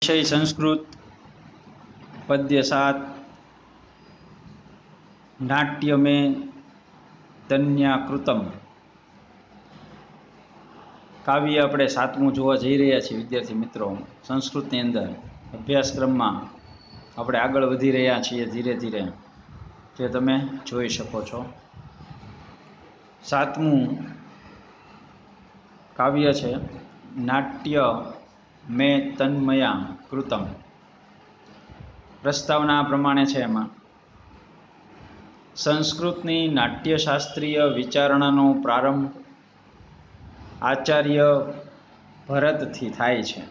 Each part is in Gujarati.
विषय संस्कृत पद्य 7 नाट्य में तन्याकृतम काव्य આપણે સાતમું જોવા જઈ રહ્યા છીએ વિદ્યાર્થી મિત્રો। સંસ્કૃતની અંદર અભ્યાસક્રમમાં આપણે આગળ વધી રહ્યા છીએ ધીરે ધીરે, જે તમે જોઈ શકો છો। સાતમું કાવ્ય છે નાટ્ય મેં તન્મયા કૃતમ। પ્રસ્તાવના પ્રમાણે છે એમાં સંસ્કૃતની નાટ્યશાસ્ત્રીય વિચારણાનો પ્રારંભ આચાર્ય ભરતથી થાય છે।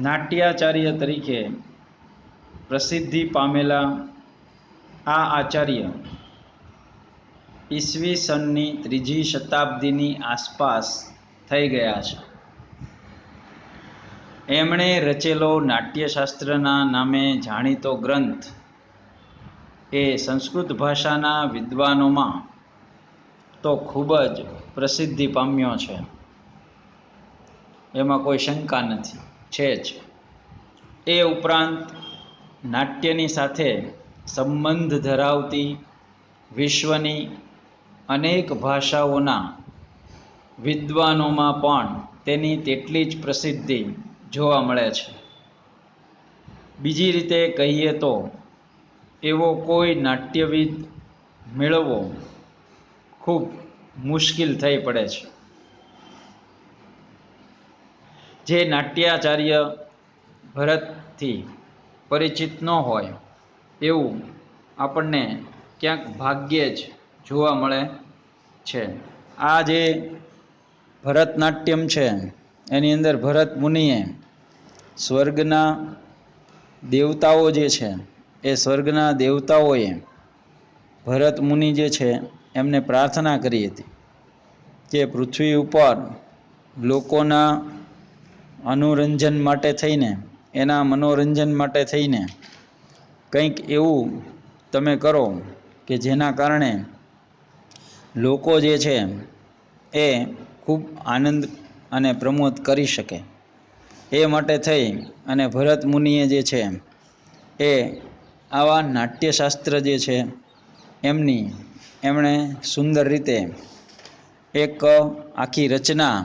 નાટ્યાચાર્ય તરીકે પ્રસિદ્ધિ પામેલા આ આચાર્ય ઈસવીસનની 3જી શતાબ્દીની આસપાસ થઈ ગયા છે। એમણે રચેલો નાટ્યશાસ્ત્રના નામે જાણીતો ગ્રંથ એ સંસ્કૃત ભાષાના વિદ્વાનોમાં તો ખૂબ જ પ્રસિદ્ધિ પામ્યો છે, એમાં કોઈ શંકા નથી, છે જ। એ ઉપરાંત નાટ્યની સાથે સંબંધ ધરાવતી વિશ્વની અનેક ભાષાઓના વિદ્વાનોમાં પણ તેની તેટલી જ પ્રસિદ્ધિ જોવા મળે છે। બીજી રીતે કહીએ તો એવો કોઈ નાટ્યવિદ મેળવવો ખૂબ મુશ્કેલ થઈ પડે છે। જે નાટ્યાચાર્ય ભરતથી પરિચિત ન હોય એવું આપણને ક્યાંક ભાગ્યે જ જોવા મળે છે। આ જે ભરતનાટ્યમ છે એની અંદર ભરત મુનિએ સ્વર્ગના દેવતાઓ જે છે એ સ્વર્ગના દેવતાઓએ ભરત મુનિ જે છે એમને પ્રાર્થના કરી હતી કે પૃથ્વી ઉપર લોકોના અનુરંજન માટે થઈને, એના મનોરંજન માટે થઈને કંઈક એવું તમે કરો કે જેના કારણે લોકો જે છે એ ખૂબ આનંદ અને પ્રમોદ કરી શકે। એ માટે થઈ અને ભરત મુનિએ જે છે એ આવા નાટ્યશાસ્ત્ર જે છે એમણે સુંદર રીતે એક આખી રચના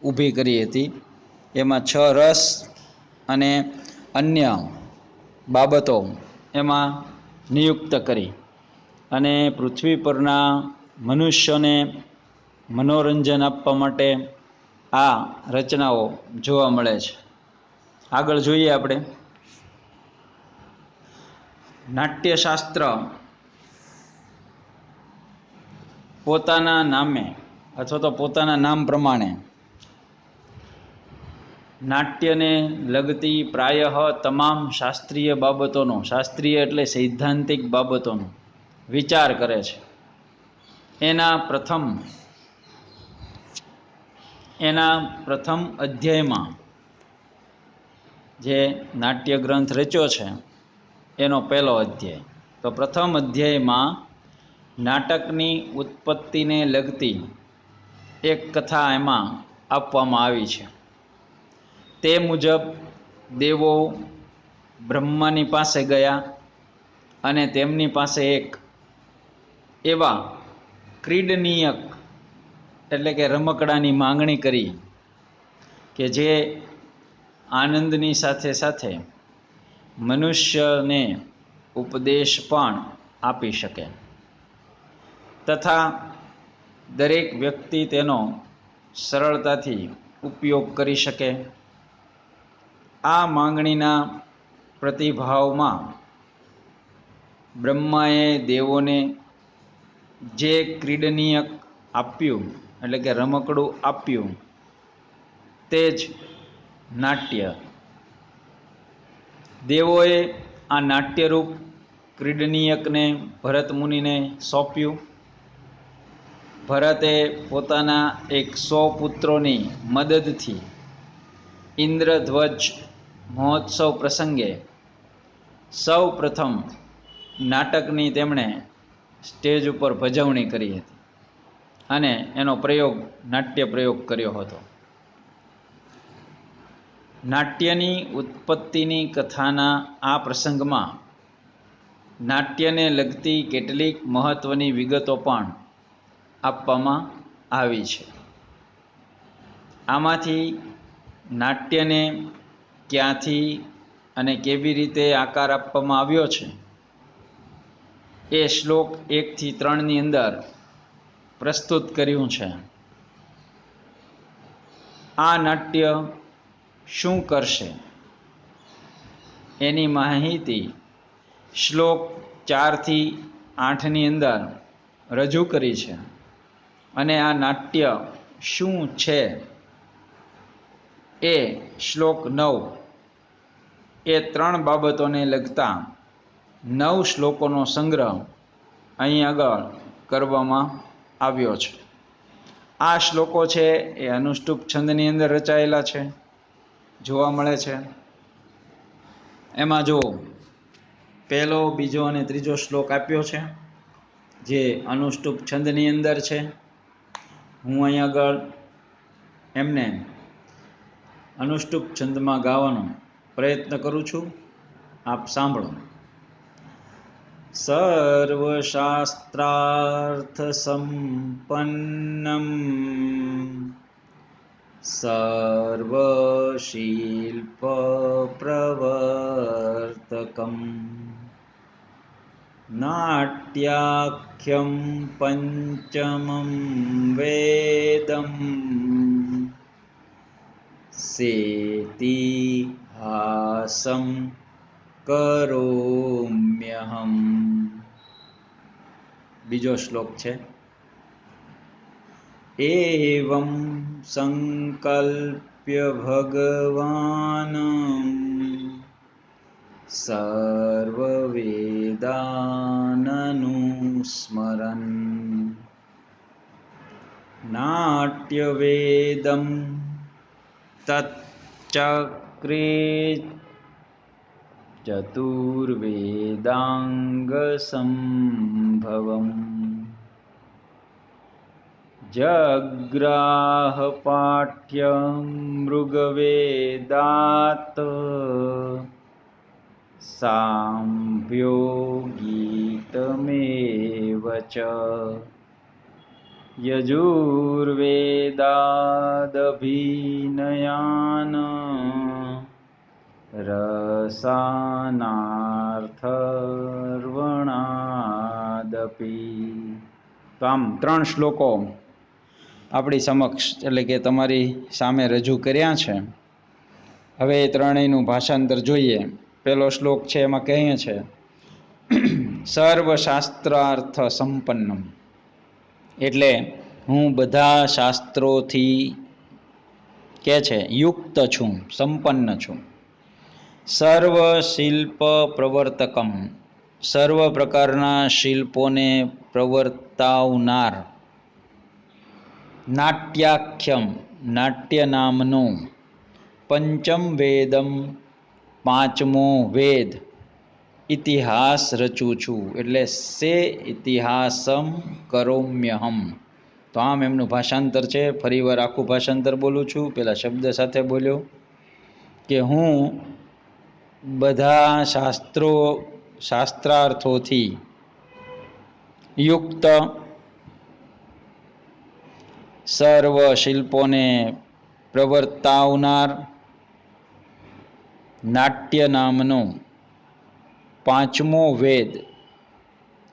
ઊભી કરી હતી। એમાં 6 રસ અને અન્ય બાબતો એમાં નિયુક્ત કરી અને પૃથ્વી પરના મનુષ્યોને મનોરંજન આપવા માટે આ રચનાઓ જોવા મળે છે। આગળ જોઈએ આપણે। નાટ્યશાસ્ત્ર પોતાના નામે અથવા તો પોતાના નામ પ્રમાણે નાટ્યને લગતી પ્રાયઃ તમામ શાસ્ત્રીય બાબતોનો, શાસ્ત્રીય એટલે સૈદ્ધાંતિક બાબતોનો વિચાર કરે છે। એના પ્રથમ અધ્યાયમાં જે નાટ્ય ગ્રંથ રચ્યો છે એનો પહેલો અધ્યાય, તો પ્રથમ અધ્યાયમાં નાટકની ઉત્પત્તિને લગતી એક કથા એમાં આપવામાં આવી છે। તે મુજબ દેવો બ્રહ્માની પાસે ગયા અને તેમની પાસે એક એવા ક્રીડનીયક એટલે કે રમકડાની માંગણી કરી કે જે આનંદની સાથે સાથે મનુષ્યને ઉપદેશ પણ આપી શકે તથા દરેક વ્યક્તિ તેનો સરળતાથી ઉપયોગ કરી શકે। આ માંગણીના પ્રતિભાવમાં બ્રહ્માએ દેવોને જે ક્રીડનીયક આપ્યું એટલે કે રમકડું આપ્યું તે જ નાટ્ય। દેવોએ આ નાટ્યરૂપ ક્રીડનીયકને ભરત મુનિને સોંપ્યું। ભરતે પોતાના 100 પુત્રોની મદદથી ઇન્દ્રધ્વજ મહોત્સવ પ્રસંગે સૌ પ્રથમ નાટકની તેમણે સ્ટેજ ઉપર ભજવણી કરી હતી અને એનો પ્રયોગ નાટ્ય પ્રયોગ કર્યો હતો। નાટ્યની ઉત્પત્તિની કથાના આ પ્રસંગમાં નાટ્યને લગતી કેટલીક મહત્ત્વની વિગતો પણ આપવામાં આવી છે. આમાંથી નાટ્યને ક્યાંથી અને કેવી રીતે આકાર આપવામાં આવ્યો છે એ શ્લોક 1 થી 3ની અંદર પ્રસ્તુત કર્યું છે. આ નાટ્ય શું કરશે એની માહિતી શ્લોક 4 થી 8ની અંદર રજૂ કરી છે. અને આ નાટ્ય શું છે એ શ્લોક 9 એ 3 બાબતોને લગતા 9 શ્લોકોનો સંગ્રહ અહીં આગળ કરવામાં આવ્યો છે. આ શ્લોકો છે એ અનુષ્ટુપ છંદની અંદર રચાયેલા છે, જોવા મળે છે. એમાં જો પહેલો, બીજો અને ત્રીજો શ્લોક આપ્યો છે જે અનુષ્ટુપ છંદની અંદર છે. હું અહીં આગળ એમને અનુષ્ટુપ છંદમાં ગાવાનો પ્રયત્ન કરું છું, આપ સાંભળો. સર્વશાસ્ત્રાર્થ સંપન્નમ સર્વશિલ્પ પ્રવર્તકમ નાટ્યાખ્યમ પંચમમ વેદમ સેતિહાસં કરોમ્યહમ. બીજો શ્લોક છે એવં સંકલ્પ્ય ભગવાન સર્વવેદાનનુસ્મરન નાટ્યવેદમ તચ્ચક્રે ચતુર્વેદાંગ સંભવમ જગ્રાહ પાઠ્યમ મૃગવેદાત સાંભ્યો ગીતમેવ ચ યજુર્વેદાદભિનયાન રસાનાર્થર્વણાદપી. તો આમ 3 શ્લોકો આપણી સમક્ષ એટલે કે તમારી સામે રજૂ કર્યા છે. હવે એ ત્રણેયનું ભાષાંતર જોઈએ. પહેલો શ્લોક છે એમાં કહીએ છે સર્વશાસ્ત્રાર્થ સંપન્નમ, એટલે હું બધા શાસ્ત્રોથી કે છે યુક્ત છું, સંપન્ન છું. સર્વ શિલ્પ પ્રવર્તકમ, સર્વ પ્રકારના શિલ્પોને પ્રવર્તાવનાર. નાટ્યાખ્યમ, નાટ્ય નામનું. પંચમ વેદમ, 5મો વેદ. ઇતિહાસ રચું છું, એટલે સે ઇતિહાસમ કરોમ્યહમ. તો આમ એમનું ભાષાંતર છે. ફરીવાર આખું ભાષાંતર બોલું છું, પેલા શબ્દ સાથે બોલ્યો કે હું બધા શાસ્ત્રાર્થોથી યુક્ત, સર્વ શિલ્પોને પ્રવર્તાવનાર નાટ્ય નામનો 5મો વેદ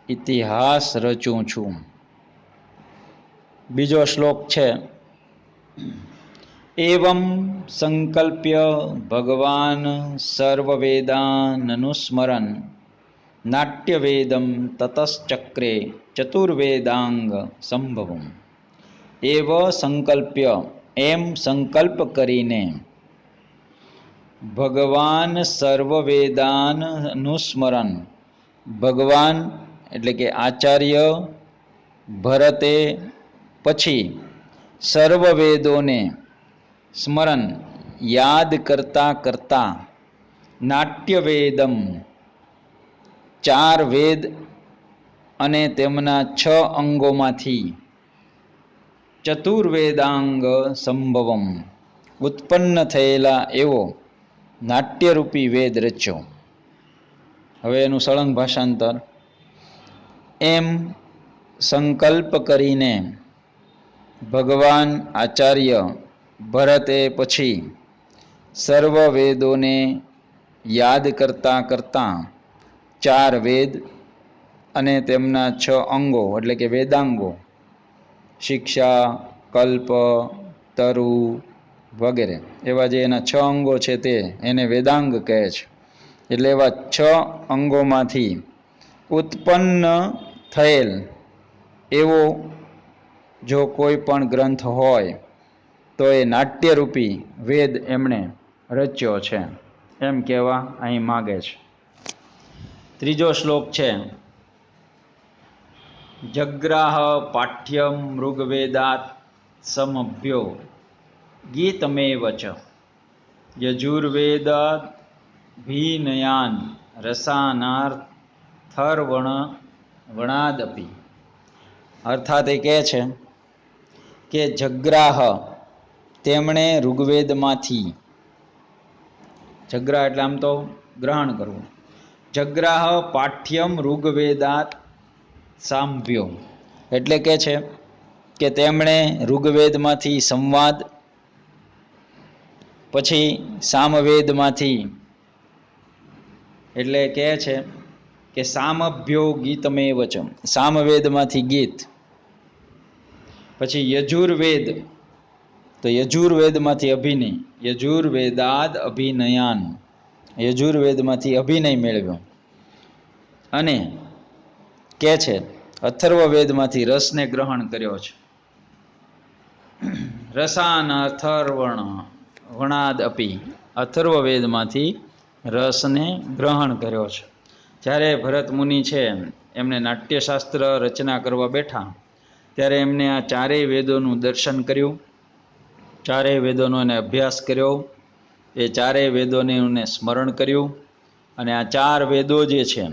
ઇતિહાસ રચું છું. બીજો શ્લોક છે એવં સંકલ્પ્ય ભગવાન સર્વવેદાનનુસ્મરન નાટ્યવેદમ તતશ્ચક્રે ચતુર્વેદાંગ સંભવમ. એવ સંકલ્પ્ય, એમ સંકલ્પ કરીને ભગવાન સર્વવેદાનનુસ્મરન, ભગવાન એટલે કે આચાર્ય ભરતે પછી સર્વવેદોને સ્મરણ યાદ કરતા કરતા નાટ્યવેદમ, 4 વેદ અને તેમના 6 અંગોમાંથી ચતુર્વેદાંગ સંભવમ, ઉત્પન્ન થયેલા એવો નાટ્યરૂપી વેદ રચ્યો. હવે એનું સળંગ ભાષાંતર. એમ સંકલ્પ કરીને ભગવાન આચાર્ય ભરતે પછી સર્વ વેદોને યાદ કરતાં કરતાં 4 વેદ અને તેમના 6 અંગો એટલે કે વેદાંગો શિક્ષા, કલ્પ, તરુ વગેરે એવા જે એના 6 અંગો છે તે એને વેદાંગ કહે છે. એટલે એવા 6 અંગોમાંથી ઉત્પન્ન થયેલ એવો જો કોઈ પણ ગ્રંથ હોય તો એ નાટ્યરૂપી વેદ એમણે રચ્યો છે એમ કહેવા અહીં માગે છે. ત્રીજો શ્લોક છે જગ્રાહ પાઠ્યમ ઋગ્વેદાત સમભ્યો ગીતમેવ ચ યજુર્વેદાત ભીનયાન રસાનાર્થર્વણાદપી. અર્થાત એ કહે છે કે જગ્રાહ તેમણે ઋગ્વેદમાંથી, જગ્રાહ એટલે આમ તો ગ્રહણ કરવું, જગ્રાહ પાઠ્યમ ઋગ્વેદાત સાંભ્યો એટલે કે છે કે તેમણે ઋગ્વેદમાંથી સંવાદ, પછી સામવેદમાંથી એટલે કહે છે કે સામભ્યો ગીતમેવ ચ સામવેદમાંથી ગીત, પછી યજુર્વેદ તો યજુર્વેદમાંથી અભિનય, યજુર્વેદાદ અભિનયાન યજુર્વેદમાંથી અભિનય મેળવ્યો, અને કે છે અથર્વવેદમાંથી રસને ગ્રહણ કર્યો છે. રસાન અથર્વણ વણાદ અપી અથર્વવેદમાંથી રસને ગ્રહણ કર્યો છે. જ્યારે ભરત મુનિ છે એમને નાટ્યશાસ્ત્ર રચના કરવા બેઠા ત્યારે એમને આ 4 વેદોનું દર્શન કર્યું, 4 વેદોનો એને અભ્યાસ કર્યો, એ 4 વેદોને એને સ્મરણ કર્યું, અને આ 4 વેદો જે છે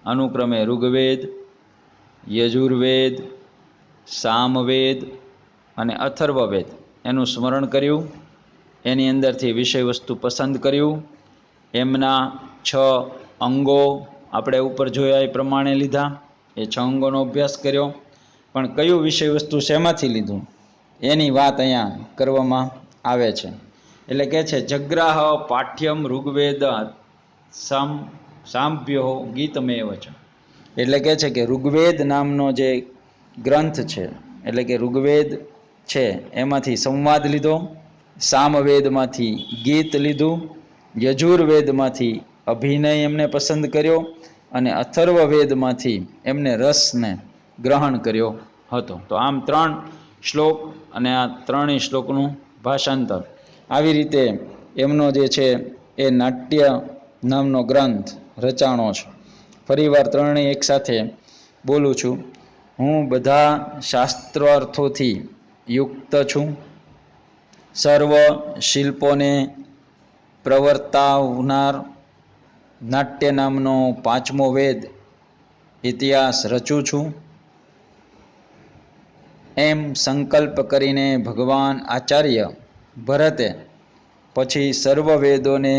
અનુક્રમે ઋગ્વેદ, યજુર્વેદ, સામવેદ અને અથર્વવેદ એનું સ્મરણ કર્યું, એની અંદરથી વિષય વસ્તુ પસંદ કર્યું, એમના 6 અંગો આપણે ઉપર જોયા એ પ્રમાણે લીધા, એ 6 અંગોનો અભ્યાસ કર્યો, પણ કયું વિષય વસ્તુ શેમાંથી લીધું એની વાત અહીંયા કરવામાં આવે છે. એટલે કે છે જગ્રાહ પાઠ્યમ ઋગ્વેદ સાંભ્યો ગીતમેવ ચ એટલે કે છે કે ઋગ્વેદ નામનો જે ગ્રંથ છે એટલે કે ઋગ્વેદ છે એમાંથી સંવાદ લીધો, સામવેદમાંથી ગીત લીધું, યજુર્વેદમાંથી અભિનય એમને પસંદ કર્યો, અને અથર્વવેદમાંથી એમને રસને ગ્રહણ કર્યો હતો. તો આમ 3 શ્લોક અને આ 3 શ્લોકનું ભાષાંતર આવી રીતે એમનો જે છે એ નાટ્ય નામનો ગ્રંથ રચાણો છે. ફરીવાર 3 એક સાથે બોલું છું. હું બધા શાસ્ત્રાર્થોથી યુક્ત છું, સર્વ શિલ્પોને પ્રવર્તાવનાર નાટ્ય નામનો 5મો વેદ ઇતિહાસ રચું છું. એમ સંકલ્પ કરીને ભગવાન આચાર્ય ભરતે પછી સર્વ વેદોને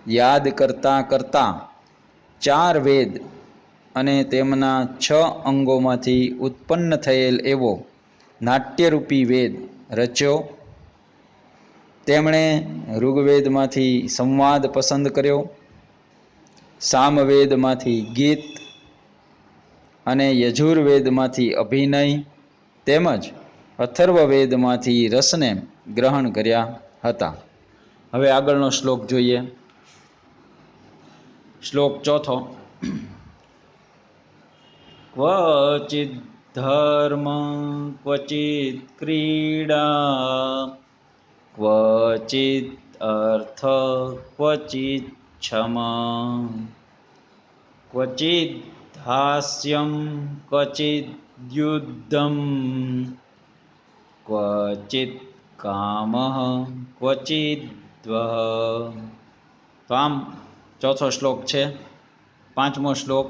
યાદ કરતાં કરતાં 4 વેદ અને તેમના 6 અંગોમાંથી ઉત્પન્ન થયેલ એવો નાટ્યરૂપી વેદ રચ્યો. તેમણે ઋગ્વેદમાંથી સંવાદ પસંદ કર્યો, સામવેદમાંથી ગીત અને યજુર્વેદમાંથી અભિનય તેમજ અથર્વવેદમાંથી રસને ગ્રહણ કર્યા હતા. હવે આગળનો શ્લોક જોઈએ. શ્લોક 4. ક્વચિદ ધર્મ ક્વચિદ ક્રીડા ક્વચિદ અર્થ ક્વચિદ ક્ષમા ક્વચિદ હાસ્યમ ક્વચિદ યુદ્ધમ ક્વચિદ કામઃ ક્વચિદ દ્વહ. તો આમ 4થો શ્લોક છે. 5મો શ્લોક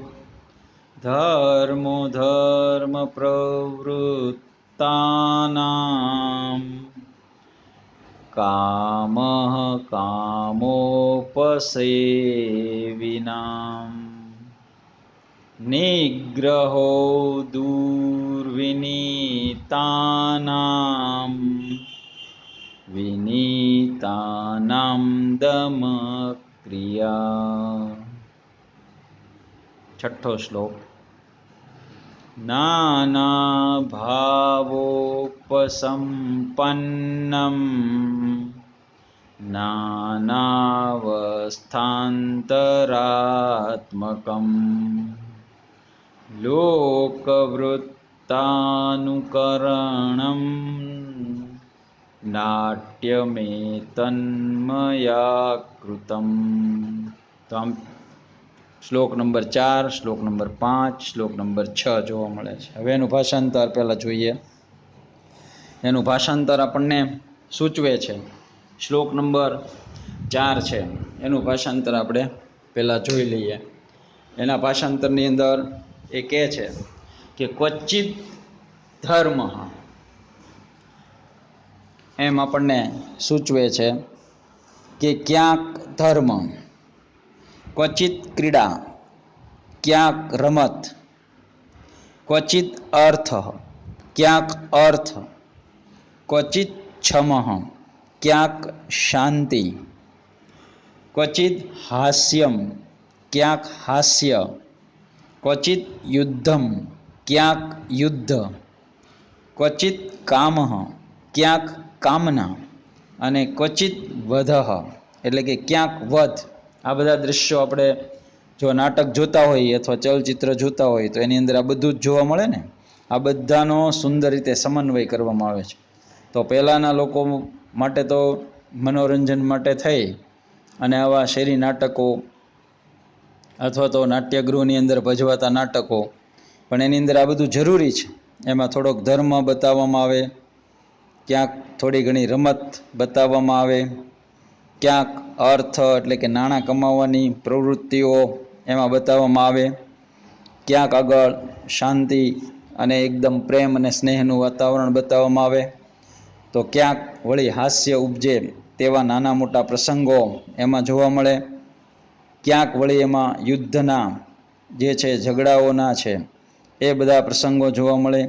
ધર્મો ધર્મ પ્રવૃત્તાનામ કામઃ કામોપસેવિનામ નિગ્રહો દુર્વિનીતાનામ વિનીતાનામ દમક્રિયા. છઠ્ઠો શ્લોક. નાના ભાવોપસંપન્નમ નાનાવસ્થાંતરાત્મકમ લોકવૃત્તાનુકરણમ નાટ્યમેતન્મયા કૃતમ. તો આમ શ્લોક નંબર 4, શ્લોક નંબર 5, શ્લોક નંબર 6 જોવા મળે છે. હવે એનું ભાષાંતર પહેલાં જોઈએ. એનું ભાષાંતર આપણને સૂચવે છે. શ્લોક નંબર 4 છે એનું ભાષાંતર આપણે પહેલાં જોઈ લઈએ. એના ભાષાંતરની અંદર એ કહે છે કે ક્વચિત ધર્મ, એમ આપણને સૂચવે છે કે ક્યાંક ધર્મ, ક્વચિત ક્રીડા, ક્યાંક રમત, ક્વચિત અર્થ, ક્યાંક અર્થ, ક્વચિત છમઃ, ક્યાંક શાંતિ, ક્વચિત હાસ્યમ, ક્યાંક હાસ્ય, ક્વચિત યુદ્ધમ, ક્યાંક યુદ્ધ, ક્વચિત કામઃ, ક્યાંક કામના, અને ક્વચિત વધઃ એટલે કે ક્યાંક વધ. આ બધા દ્રશ્યો આપણે જો નાટક જોતા હોઈએ અથવા ચલચિત્ર જોતા હોઈએ તો એની અંદર આ બધું જ જોવા મળે ને. આ બધાનો સુંદર રીતે સમન્વય કરવામાં આવે છે. તો પહેલાંના લોકો માટે તો મનોરંજન માટે થઈ અને આવા શેરી નાટકો અથવા તો નાટ્યગૃહની અંદર ભજવાતા નાટકો, પણ એની અંદર આ બધું જરૂરી છે. એમાં થોડોક ધર્મ બતાવવામાં આવે, ક્યાંક થોડી ઘણી રમત બતાવવામાં આવે, ક્યાંક અર્થ એટલે કે નાણાં કમાવાની પ્રવૃત્તિઓ એમાં બતાવવામાં આવે, ક્યાંક આગળ શાંતિ અને એકદમ પ્રેમ અને સ્નેહનું વાતાવરણ બતાવવામાં આવે, તો ક્યાંક વળી હાસ્ય ઉપજે તેવા નાના મોટા પ્રસંગો એમાં જોવા મળે, ક્યાંક વળી એમાં યુદ્ધના જે છે ઝઘડાઓના છે એ બધા પ્રસંગો જોવા મળે,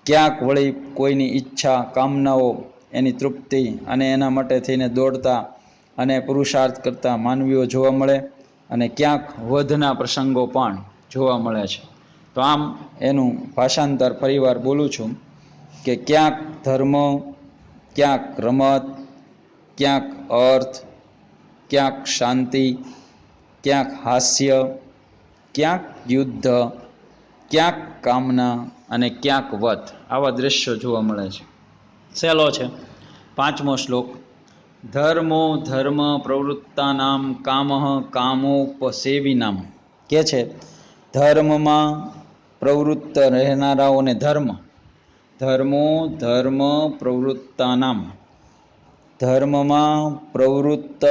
ક્યાંક વળી કોઈની ઈચ્છા કામનાઓ એની તૃપ્તિ અને એના માટે થઈને દોડતા અને પુરુષાર્થ કરતા માનવીઓ જોવા મળે, અને ક્યાંક વધના પ્રસંગો પણ જોવા મળે છે. તો આમ એનું ભાષાંતર ફરીવાર બોલું છું કે ક્યાંક ધર્મ, ક્યાંક રમત, ક્યાંક અર્થ, ક્યાંક શાંતિ, ક્યાંક હાસ્ય, ક્યાંક યુદ્ધ, ક્યાંક કામના અને ક્યાંક વધ. આવા દ્રશ્યો જોવા મળે છે. સહેલો છે. 5મો શ્લોક. ધર્મો ધર્મ પ્રવૃત્તાનામ કામઃ કામોપસેવિનામ. કે છે ધર્મમાં પ્રવૃત્ત રહેનારાઓને ધર્મ, ધર્મો ધર્મ પ્રવૃત્તાનામ, ધર્મમાં પ્રવૃત્ત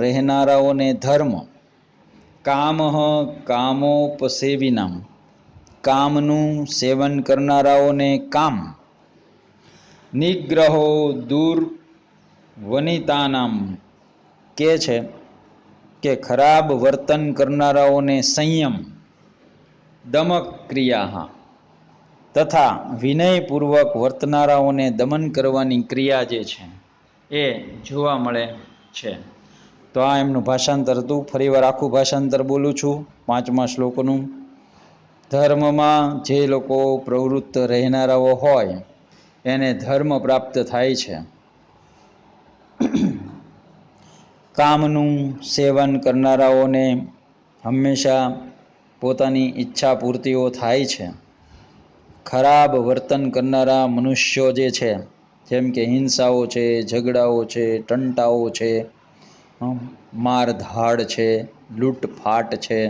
રહેનારાઓને ધર્મ, કામઃ કામોપસેવિનામ, કામનું સેવન કરનારાઓને કામ, નિગ્રહો દુર્વનિતાનામ. કે છે કે ખરાબ વર્તન કરનારાઓને સંયમ, દમક ક્રિયા તથા વિનયપૂર્વક વર્તનારાઓને દમન કરવાની ક્રિયા જે છે એ જોવા મળે છે. તો આ એમનું ભાષાંતર હતું. ફરીવાર આખું ભાષાંતર બોલું છું 5મા શ્લોકનું. ધર્મમાં જે લોકો પ્રવૃત્ત રહેનારાઓ હોય એને ધર્મ પ્રાપ્ત થાય છે, કામનું સેવન કરનારાઓને હંમેશા પોતાની ઈચ્છા પૂર્તિઓ થાય છે, ખરાબ વર્તન કરનારા મનુષ્યો જે છે જેમ કે હિંસાઓ છે, ઝઘડાઓ છે, ટંટાઓ છે, મારધાડ છે, લૂંટફાટ છે,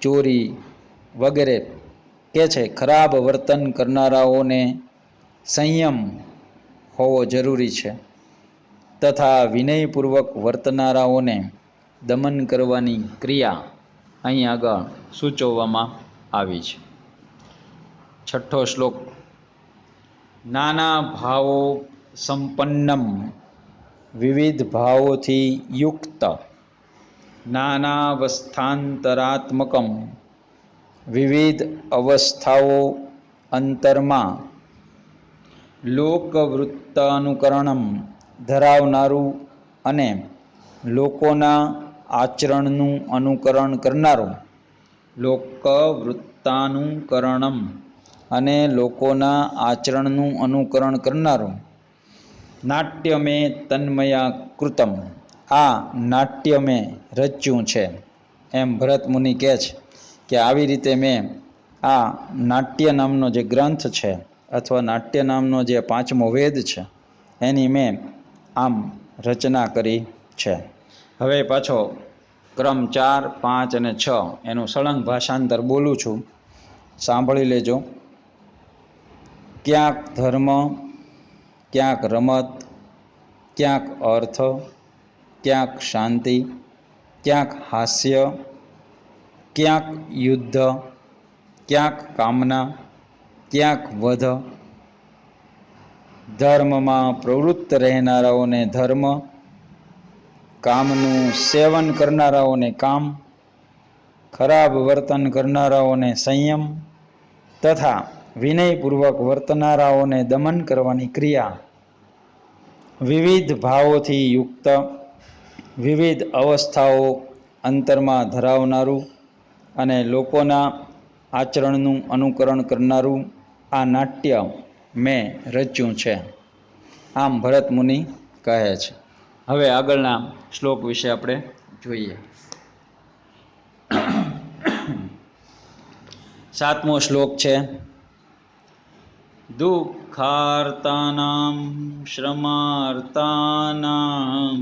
ચોરી વગેરે, કે છે ખરાબ વર્તન કરનારાઓને સંયમ હોવો જરૂરી છે, તથા વિનયપૂર્વક વર્તનારાઓને દમન કરવાની ક્રિયા અહીં આગળ સૂચવવામાં આવી છે. 6ઠ્ઠો શ્લોક. નાના ભાવો સંપન્નમ વિવિધ ભાવોથી યુક્ત નાનાવસ્થાંતરાત્મકમ વિવિધ અવસ્થાઓ અંતરમાં લોકવૃત્તાનુકરણમ ધરાવનારું અને લોકોના આચરણનું અનુકરણ કરનારું લોકવૃત્તાનુકરણમ અને લોકોના આચરણનું અનુકરણ કરનારું નાટ્યમે તન્મયા કૃતમ આ નાટ્ય મેં રચ્યું છે એમ ભરત મુનિ કહે છે કે આવી રીતે મેં આ નાટ્ય નામનો જે ગ્રંથ છે અથવા નાટ્ય નામનો જે પાંચમો વેદ છે એની મેં આમ રચના કરી છે. હવે પાછો ક્રમ 4, 5 અને 6 એનું સળંગ ભાષાંતર બોલું છું, સાંભળી લેજો. ક્યાંક ધર્મ, ક્યાંક રમત, ક્યાંક અર્થ, ક્યાંક શાંતિ, ક્યાંક હાસ્ય, ક્યાંક યુદ્ધ, ક્યાંક કામના, ક્યાંક વધ. ધર્મમાં પ્રવૃત્ત રહેનારાઓને ધર્મ, કામનું સેવન કરનારાઓને કામ, ખરાબ વર્તન કરનારાઓને સંયમ તથા વિનયપૂર્વક વર્તનારાઓને દમન કરવાની ક્રિયા. વિવિધ ભાવોથી યુક્ત વિવિધ અવસ્થાઓ અંતરમાં ધરાવનારું અને લોકોના આચરણનું અનુકરણ કરનારું આ નાટ્ય મેં રચ્યું છે, આમ ભરત મુનિ કહે છે. હવે આગળના શ્લોક વિશે આપણે જોઈએ. 7મો શ્લોક છે. દુઃખાર્તાનાં શ્રમાર્તાનાં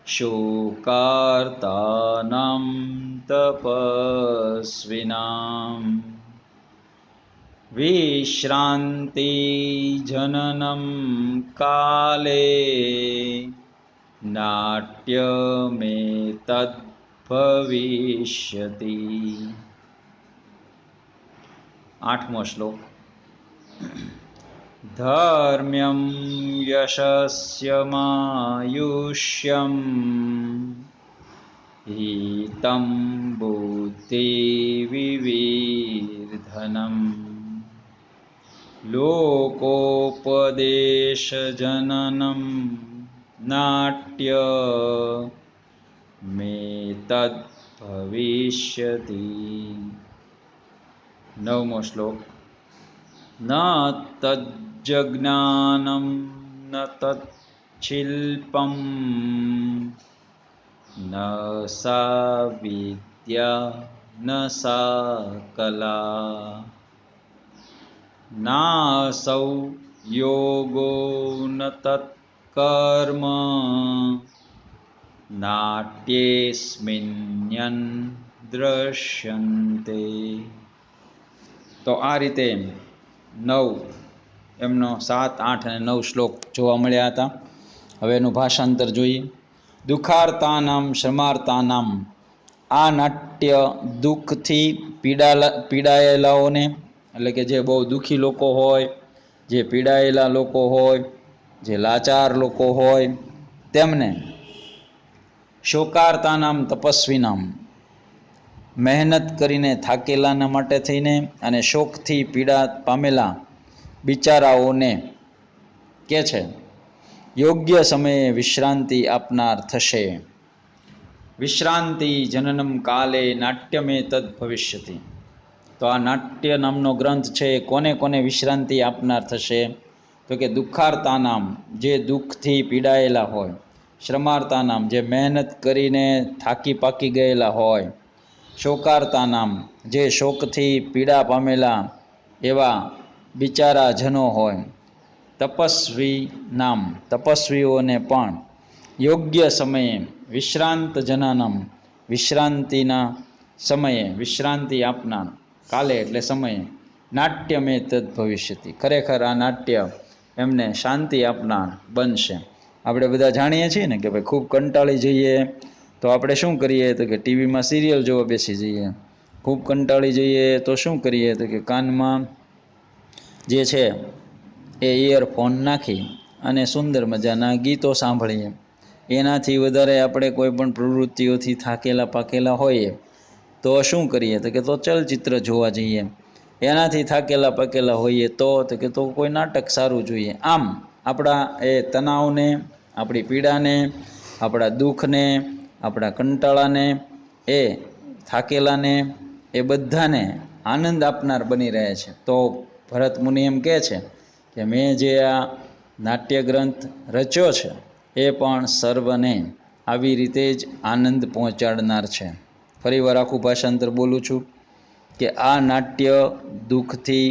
શોકાર્તાનાં તપસ્વિનાં વિશ્રાંતિ જનનમ કાલે નાટ્યમેતદ્ ભવિષ્યતિ. 8મો શ્લોક. ધર્મ્યં યશસ્યમાયુષ્યં હિતં બુદ્ધિ વિવિર્ધનમ લોકોપદેશજનનમ નાટ્ય મેતદ્ ભવિષ્યતિ. 9મો શ્લોક. ન તજ્જ્ઞાનં ન તચ્છિલ્પં ન સા વિદ્યા ન સા કલા નાસૌ યોગો ન તત્કર્મ નાટ્યેસ્મિન્યન દ્રશ્યન્તે. તો આ રીતે 9 એમનો 7, 8 અને 9 શ્લોક જોવા મળ્યા હતા. હવે એનું ભાષાંતર જોઈએ. દુઃખાર્તાનામ શ્રમાર્તાનામ આ નાટ્ય દુઃખથી પીડાયેલાઓને, એટલે કે જે બહુ દુઃખી લોકો હોય, જે પીડાયેલા લોકો હોય, જે લાચાર લોકો હોય તેમને, શોકાર્તાનામ તપસ્વીનામ મહેનત કરીને થાકેલાના માટે થઈને અને શોકથી પીડા પામેલા બિચારાઓને કે છે યોગ્ય સમયે વિશ્રાંતિ આપનાર થશે. વિશ્રાંતિ જનનમ કાલે નાટ્યમે તદ ભવિષ્યતિ. તો આ નાટ્ય નામનો ગ્રંથ છે એ કોને કોને વિશ્રાંતિ આપનાર થશે? તો કે દુઃખાર્તા નામ જે દુઃખથી પીડાયેલા હોય, શ્રમાર્તા નામ જે મહેનત કરીને થાકી પાકી ગયેલા હોય, શોકાર્તા નામ જે શોકથી પીડા પામેલા એવા બિચારા જનો હોય, તપસ્વી નામ તપસ્વીઓને પણ યોગ્ય સમયે વિશ્રાંત જનાનમ વિશ્રાંતિના સમયે વિશ્રાંતિ આપનાર, કાલે એટલે સમયે, નાટ્યમે તદ ભવિષ્યતિ ખરેખર આ નાટ્ય એમને શાંતિ આપનાર બનશે. આપણે બધા જાણીએ છીએ ને કે ભાઈ ખૂબ કંટાળી જઈએ તો આપણે શું કરીએ? તો કે ટીવીમાં સિરિયલ જોવા બેસી જઈએ. ખૂબ કંટાળી જઈએ તો શું કરીએ? તો કે કાનમાં જે છે એ ઇયરફોન નાખી અને સુંદર મજાના ગીતો સાંભળીએ. એનાથી વધારે આપણે કોઈ પણ પ્રવૃત્તિઓથી થાકેલા પાકેલા હોઈએ તો શું કરીએ? તો ચલચિત્ર જોવા જઈએ. એનાથી થાકેલા પાકેલા હોઈએ તો કોઈ નાટક સારું જોઈએ. આમ આપણા એ તણાવને, આપણી પીડાને, આપણા દુઃખને, આપણા કંટાળાને, એ થાકેલાને, એ બધાને આનંદ આપનાર બની રહે છે. તો ભરત મુનિ એમ કહે છે કે મેં જે આ નાટ્યગ્રંથ રચ્યો છે એ પણ સર્વને આવી રીતે જ આનંદ પહોંચાડનાર છે. ફરીવાર આખું ભાષાંતર બોલું છું કે આ નાટ્ય દુઃખથી,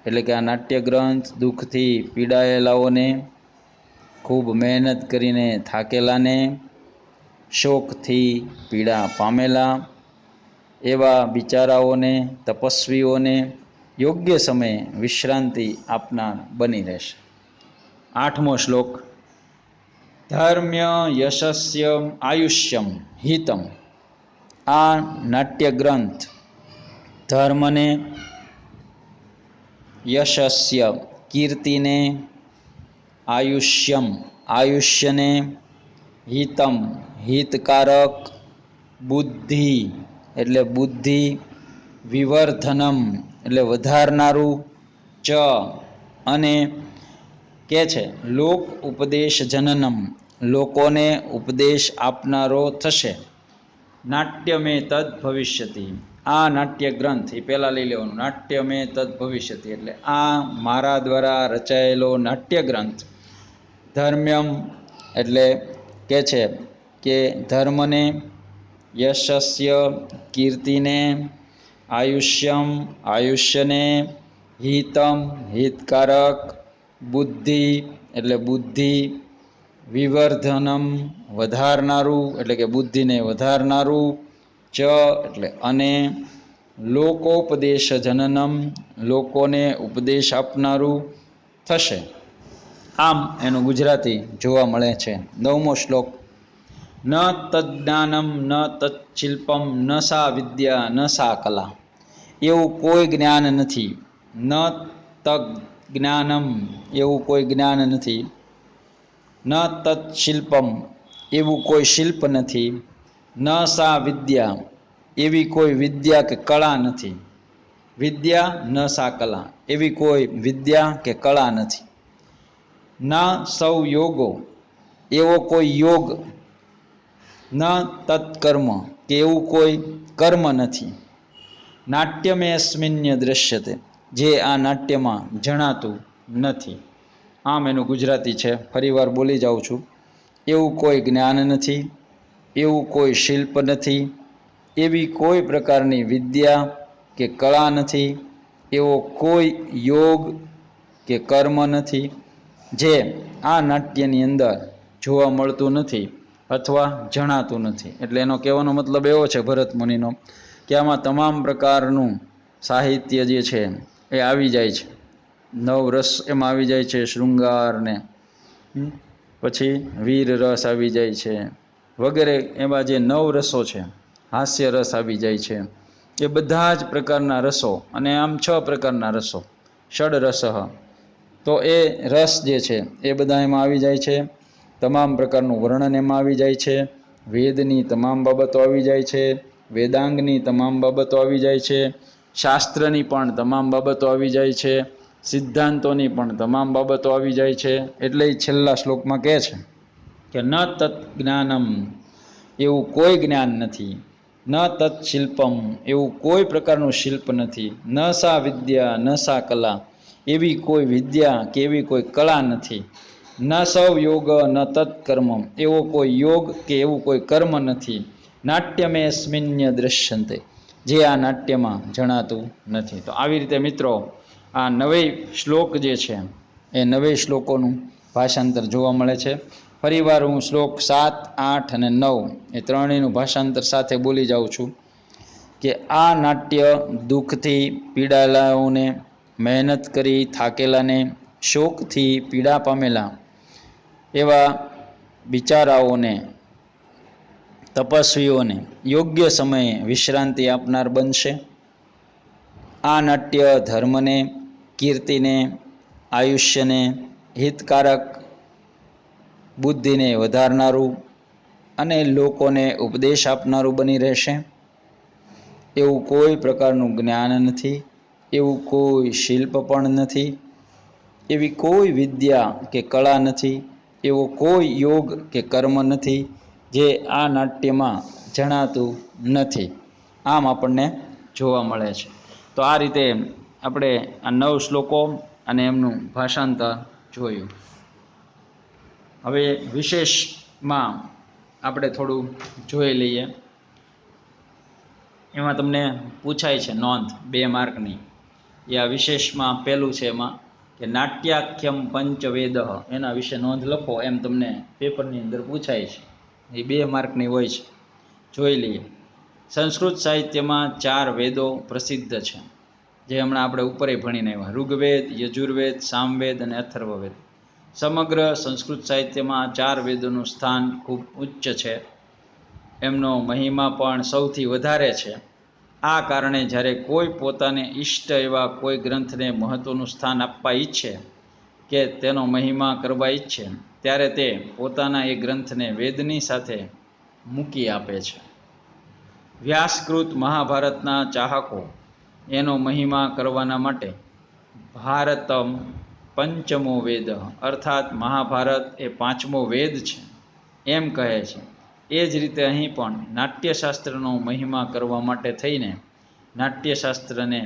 એટલે કે આ નાટ્યગ્રંથ દુઃખથી પીડાયેલાઓને, ખૂબ મહેનત કરીને થાકેલાને, શોકથી પીડા પામેલા એવા બિચારાઓને, તપસ્વીઓને યોગ્ય સમયે વિશ્રાંતિ આપનાર બની રહેશે. 8મો શ્લોક. ધર્મ્ય યશસ્ય આયુષ્યમ હિતમ. આ નાટ્યગ્રંથ ધર્મને, યશસ્ય કીર્તિને, આયુષ્યમ આયુષ્યને, હિતમ હિતકારક, બુદ્ધિ એટલે બુદ્ધિ, વિવર્ધનમ એટલે વધારનારું, ચ અને કે છે લોક ઉપદેશ જનનમ લોકોને ઉપદેશ આપનારો થશે. નાટ્યમે તદ ભવિષ્યતિ. આ નાટ્ય ગ્રંથ એ પહેલાં લઈ લેવાનું. નાટ્યમે તદ ભવિષ્યતિ એટલે આ મારા દ્વારા રચાયેલો નાટ્ય ગ્રંથ. ધર્મ્યમ એટલે કે છે કે ધર્મને, યશસ્ય કીર્તિને, આયુષ્યમ આયુષ્યને, હિતમ હિતકારક, બુદ્ધિ એટલે બુદ્ધિ, વિવર્ધનમ વધારનારું એટલે કે બુદ્ધિને વધારનારું, ચ એટલે અને, લોકોપદેશ જનનમ લોકોને ઉપદેશ આપનારું થશે. આમ એનું ગુજરાતી જોવા મળે છે. 9મો શ્લોક. ન તજ્ઞાનમ ન તચ્શિલ્પમ ન સા વિદ્યા ન સા કલા. એવું કોઈ જ્ઞાન નથી. ન તજ્ઞાનમ એવું કોઈ જ્ઞાન નથી. ન તત્શિલ્પમ એવું કોઈ શિલ્પ નથી. ન સા વિદ્યા એવી કોઈ વિદ્યા કે કળા નથી. વિદ્યા ન સા કલા એવી કોઈ વિદ્યા કે કળા નથી. ન સૌ યોગો એવો કોઈ યોગ. ન તત્કર્મ કે એવું કોઈ કર્મ નથી. નાટ્યમેસ્મિન્ય દૃશ્યતે જે આ નાટ્યમાં જણાતું નથી. આમ એનું ગુજરાતી છે. ફરીવાર બોલી જાઉં છું. એવું કોઈ જ્ઞાન નથી, એવું કોઈ શિલ્પ નથી, એવી કોઈ પ્રકારની વિદ્યા કે કળા નથી, એવો કોઈ યોગ કે કર્મ નથી જે આ નાટ્યની અંદર જોવા મળતું નથી અથવા જણાતું નથી. એટલે એનો કહેવાનો મતલબ એવો છે ભરત મુનિનો કે આમાં તમામ પ્રકારનું સાહિત્ય જે છે એ આવી જાય છે. નવ રસ એમાં આવી જાય છે. શૃંગારને પછી વીર રસ આવી જાય છે વગેરે. એમાં જે 9 રસો છે, હાસ્ય રસ આવી જાય છે. એ બધા જ પ્રકારના રસો, અને આમ 6 પ્રકારના રસો, ષડ રસ. તો એ રસ જે છે એ બધા એમાં આવી જાય છે. તમામ પ્રકારનું વર્ણન એમાં આવી જાય છે. વેદની તમામ બાબતો આવી જાય છે. વેદાંગની તમામ બાબતો આવી જાય છે. શાસ્ત્રની પણ તમામ બાબતો આવી જાય છે. સિદ્ધાંતોની પણ તમામ બાબતો આવી જાય છે. એટલે એ છેલ્લા શ્લોકમાં કહે છે કે ન તત્ જ્ઞાનમ એવું કોઈ જ્ઞાન નથી. ન તત્ શિલ્પમ એવું કોઈ પ્રકારનું શિલ્પ નથી. ન સા વિદ્યા ન સા કલા એવી કોઈ વિદ્યા કે એવી કોઈ કળા નથી. ન સૌ યોગ ન તત્કર્મ એવો કોઈ યોગ કે એવું કોઈ કર્મ નથી. નાટ્યમેસ્મિન્ય દૃશ્યંતે જે આ નાટ્યમાં જણાતું નથી. તો આવી રીતે મિત્રો આ 9 શ્લોક જે છે એ 9 શ્લોકોનું ભાષાંતર જોવા મળે છે. ફરીવાર હું શ્લોક 7, 8 અને 9 એ ત્રણેયનું ભાષાંતર સાથે બોલી જાઉં છું કે આ નાટ્ય દુઃખથી પીડાયેલાઓને, મહેનત કરી થાકેલાને, શોકથી પીડા પામેલા એવા બિચારાઓને, તપસ્વીઓને યોગ્ય સમયે વિશ્રાંતિ આપનાર બનશે. આ નાટ્ય ધર્મને, કીર્તિને, આયુષ્યને, હિતકારક, બુદ્ધિને વધારનારું અને લોકોને ઉપદેશ આપનારું બની રહેશે. એવું કોઈ પ્રકારનું જ્ઞાન નથી, એવું કોઈ શિલ્પ પણ નથી, એવી કોઈ વિદ્યા કે કળા નથી, એવો કોઈ યોગ કે કર્મ નથી જે આ નાટ્યમાં જણાતું નથી. આમ આપણને જોવા મળે છે. તો આ રીતે આપણે આ 9 શ્લોકો અને એમનું ભાષાંતર જોયું. હવે વિશેષમાં આપણે થોડું જોઈ લઈએ. એમાં તમને પૂછાય છે નોંધ 2 માર્કની. એ આ વિશેષમાં પહેલું છે એમાં કે નાટ્યાખ્યમ પંચવેદ, એના વિશે નોંધ લખો એમ તમને પેપરની અંદર પૂછાય છે. એ 2 માર્કની હોય છે. જોઈ લઈએ. સંસ્કૃત સાહિત્યમાં 4 વેદો પ્રસિદ્ધ છે, જે હમણાં આપણે ઉપર ભણીને આવ્યા: ઋગ્વેદ, યજુર્વેદ, સામવેદ અને અથર્વવેદ. સમગ્ર સંસ્કૃત સાહિત્યમાં 4 વેદોનું સ્થાન ખૂબ ઉચ્ચ છે. એમનો મહિમા પણ સૌથી વધારે છે. આ કારણે જ્યારે કોઈ પોતાને ઇષ્ટ એવા કોઈ ગ્રંથને મહત્ત્વનું સ્થાન આપવા ઈચ્છે કે તેનો મહિમા કરવા ઈચ્છે, ત્યારે તે પોતાના એ ગ્રંથને વેદની સાથે મૂકી આપે છે. વ્યાસકૃત મહાભારતના ચાહકો એનો મહિમા કરવાના માટે ભારતમ પંચમો વેદ, અર્થાત મહાભારત એ 5મો વેદ છે એમ કહે છે. એ જ રીતે અહીં પણ નાટ્યશાસ્ત્રનો મહિમા કરવા માટે થઈને નાટ્યશાસ્ત્રને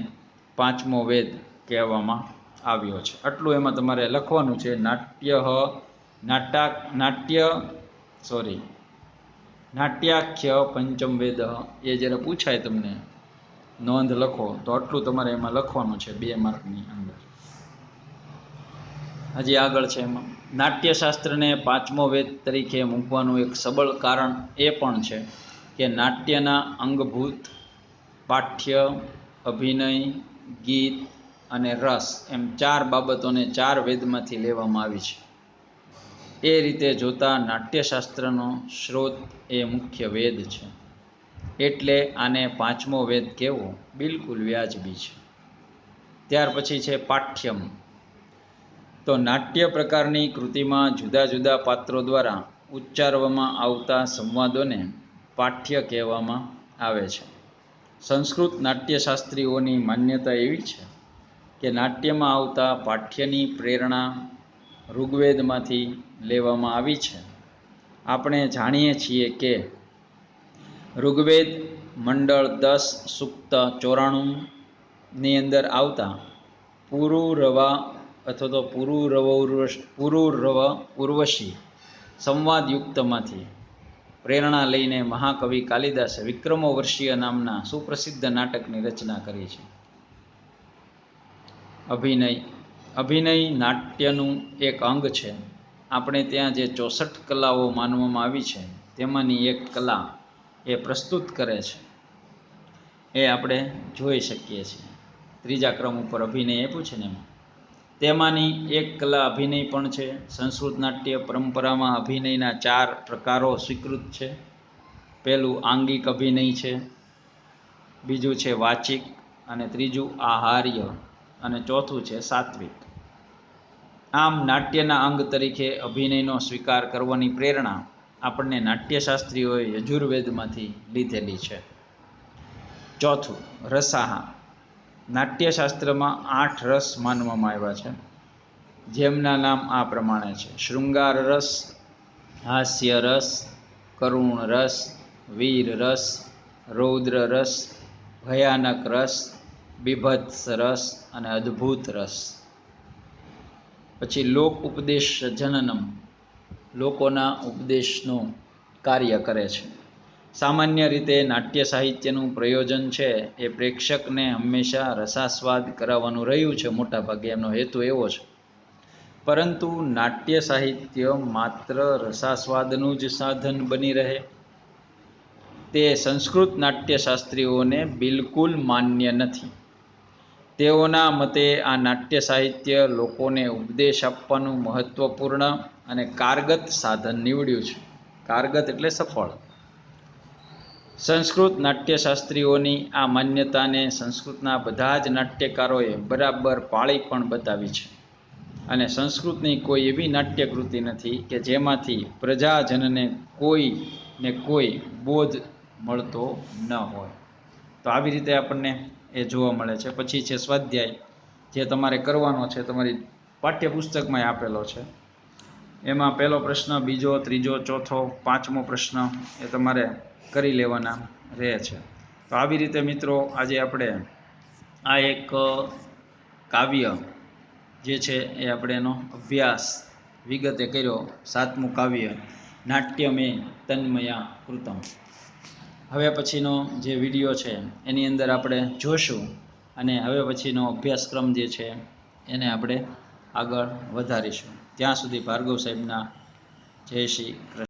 5મો વેદ કહેવામાં આવ્યો છે. આટલું એમાં તમારે લખવાનું છે. નાટ્યાખ્ય પંચમ વેદ, એ જ્યારે પૂછાય તમને નોંધ લખો તો આટલું તમારે એમાં લખવાનું છે 2 માર્કની અંદર. હજી આગળ છે એમાં નાટ્યશાસ્ત્રને 5મો વેદ તરીકે મૂકવાનું એક સબળ કારણ એ પણ છે કે નાટ્યના અંગભૂત પાઠ્ય, અભિનય, ગીત અને રસ એમ 4 બાબતોને 4 વેદમાંથી લેવામાં આવી છે. એ રીતે જોતા નાટ્યશાસ્ત્રનો સ્ત્રોત એ મુખ્ય વેદ છે. એટલે આને 5મો વેદ કહેવો બિલકુલ વ્યાજબી છે. ત્યાર પછી છે પાઠ્યમ. તો નાટ્ય પ્રકારની કૃતિમાં જુદા જુદા પાત્રો દ્વારા ઉચ્ચારવામાં આવતા સંવાદોને પાઠ્ય કહેવામાં આવે છે. સંસ્કૃત નાટ્યશાસ્ત્રીઓની માન્યતા એવી છે કે નાટ્યમાં આવતા પાઠ્યની પ્રેરણા ઋગ્વેદમાંથી લેવામાં આવી છે. આપણે જાણીએ છીએ કે ઋગ્વેદ મંડળ 10 સૂક્ત 94ની અંદર આવતા પુરુરવા અથવા તો પુરુરવ ઉર્વશી સંવાદયુક્તમાંથી પ્રેરણા લઈને મહાકવિ કાલિદાસે વિક્રમોર્વશીય નામના સુપ્રસિદ્ધ નાટકની રચના કરી છે. અભિનય નાટ્યનું એક અંગ છે. આપણે ત્યાં જે 64 કલાઓ માનવામાં આવી છે તેમાંની એક કલા એ પ્રસ્તુત કરે છે, એ આપણે જોઈ શકીએ છીએ. 3જા ક્રમ ઉપર અભિનય આપ્યું છે ને એમાં તેમાંની એક કલા અભિનય પણ છે. સંસ્કૃત નાટ્ય પરંપરામાં અભિનયના 4 પ્રકારો સ્વીકૃત છે. પહેલું આંગિક અભિનય છે, બીજું છે વાચિક, અને ત્રીજું આહાર્ય, અને ચોથું છે સાત્વિક. આમ નાટ્યના અંગ તરીકે અભિનયનો સ્વીકાર કરવાની પ્રેરણા આપણને નાટ્યશાસ્ત્રીઓએ યજુર્વેદમાંથી લીધેલી છે. ચોથું રસાહા. નાટ્યશાસ્ત્રમાં 8 રસ માનવામાં આવ્યા છે, જેમના નામ આ પ્રમાણે છે: શૃંગાર રસ, હાસ્ય રસ, કરુણ રસ, વીર રસ, રૌદ્ર રસ, ભયાનક રસ, બીભત્સ રસ અને અદ્ભુત રસ. પછી લોક ઉપદેશ જનનમ, લોકોના ઉપદેશનું કાર્ય કરે છે. સામાન્ય રીતે નાટ્ય સાહિત્યનું પ્રયોજન છે એ પ્રેક્ષકને હંમેશા રસાસ્વાદ કરાવવાનું રહ્યું છે. મોટાભાગે એમનો હેતુ એવો છે. પરંતુ નાટ્ય સાહિત્ય માત્ર રસાસ્વાદનું જ સાધન બની રહે, તે સંસ્કૃત નાટ્યશાસ્ત્રીઓને બિલકુલ માન્ય નથી. તેઓના મતે આ નાટ્ય સાહિત્ય લોકોને ઉપદેશ આપવાનું મહત્ત્વપૂર્ણ અને કારગત સાધન નીવડ્યું છે. કારગત એટલે સફળ. સંસ્કૃત નાટ્યશાસ્ત્રીઓની આ માન્યતાને સંસ્કૃતના બધા જ નાટ્યકારોએ બરાબર પાળી પણ બતાવી છે. અને સંસ્કૃતની કોઈ એવી નાટ્યકૃતિ નથી કે જેમાંથી પ્રજાજનને કોઈ ને કોઈ બોધ મળતો ન હોય. તો આવી રીતે આપણને એ જોવા મળે છે. પછી છે સ્વાધ્યાય, જે તમારે કરવાનો છે, તમારી પાઠ્યપુસ્તકમાં આપેલો છે. એમાં પહેલો પ્રશ્ન, બીજો, ત્રીજો, ચોથો, પાંચમો પ્રશ્ન એ તમારે કરી લેવાના રહે છે. તો આવી રીતે મિત્રો આજે આપણે આ એક કાવ્ય જે છે એ આપણે એનો અભ્યાસ વિગતે કર્યો. 7મું કાવ્ય નાટ્યમે તન્મયા કૃતમ. હવે પછીનો જે વિડીયો છે એની અંદર આપણે જોશું અને હવે પછીનો અભ્યાસક્રમ જે છે એને આપણે આગળ વધારીશું. ત્યાં સુધી ભાર્ગવ સાહેબના જય શ્રી કૃષ્ણ.